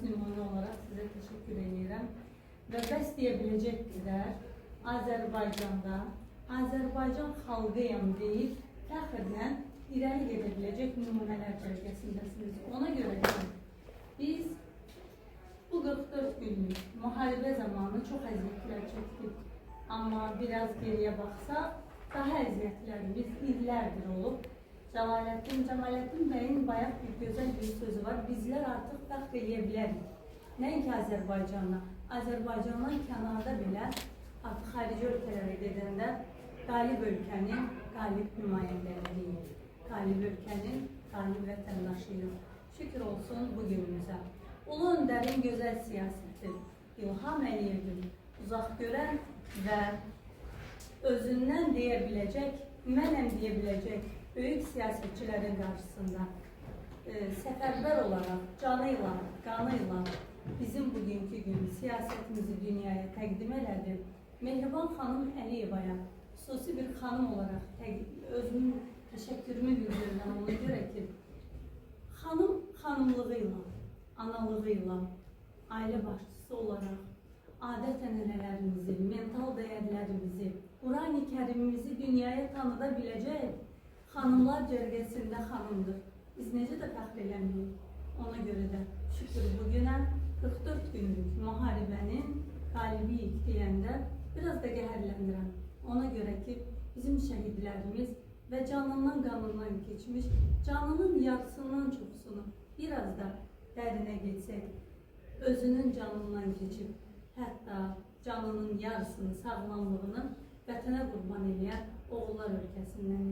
nümunə olaraq sizə təşəkkür edirəm. Və bəs deyə biləcək qədər Azərbaycanda Azərbaycan xalqıyam deyib fəxrlə irəli gedə biləcək nümunələr cərgəsindəsiniz. Ona görə ki, biz bu 44 günlük müharibə zamanı çox əziyyətlər çəkdik. Amma biraz geriyə baxsaq, daha əziyyətlərimiz illərdir olub. Cəmaləddin bəyin bayaq bir gözəl bir sözü var. Bizlər artıq fəxr edə bilərik. Nəinki Azərbaycanla. Azərbaycandan kənarda belə artıq xarici ölkələrə gedəndə qalib ölkənin qalib nümayəndəliyik. Qalib ölkənin qalib vətəndaşıyıq. Şükür olsun bugünümüzə. Ulu öndərin gözəl siyasəti, İlham Əliyevin uzaq görən və özündən deyə biləcək, mənəm deyə biləcək böyük siyasətçilərin qarşısında səfərbər olaraq, canıyla, qanıyla bizim bugünkü gün siyasətimizi dünyaya təqdim elədi. Mehriban xanım Əliyevaya xüsusi bir xanım olaraq özümün təşəkkürümü bildirirəm ona görə ki, xanım xanımlığıyla, analığıyla, ailə başçısı olaraq adət-ənənələrimizi, mental dəyərlərimizi, Qurani Kərimimizi dünyaya tanıda biləcək xanımlar cərgəsində xanımdır. Biz necə də fəxr eləməyik. Ona görə də şükür bugünə 44 günlük müharibənin qalibiyik deyəndə biraz da qəhərlənirəm. Ona görə ki, bizim şəhidlərimiz və canından qanından keçmiş, canının yarısından çoxsunu biraz da dərinə getsək, özünün canından keçib, hətta canının yarısını, sağlamlığını vətənə qurban eləyən oğullar ölkəsindən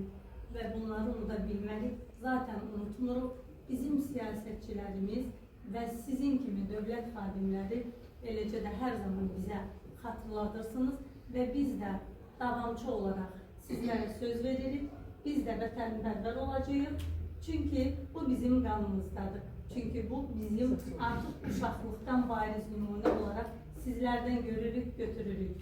və bunları unuda bilmərik. Zaten unutmuruq. Bizim siyasətçilərimiz və sizin kimi dövlət xadimləri eləcə də hər zaman bizə xatırladırsınız və biz də davamçı olaraq sizlərə söz veririk. Biz də vətənpərvər olacağıq. Çünki bu bizim qanımızdadır. Çünki bu bizim artıq uşaqlıqdan bariz nümunə olaraq sizlərdən görürük, götürürük.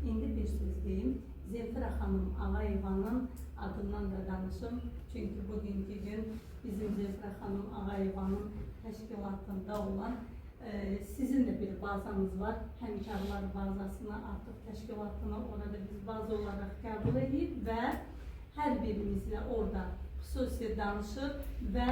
İndi bir söz deyim. Zemfira xanım Ağayevanın adından da danışım. Çünki bugünkü gün bizim Zemfira xanım Ağayevanın təşkilatında olan sizin de bir bazanız var. Həmkarlar bazasına artıq təşkilatına orada biz baza olaraq qəbul edib və hər birimizlə orada xüsusi danışır və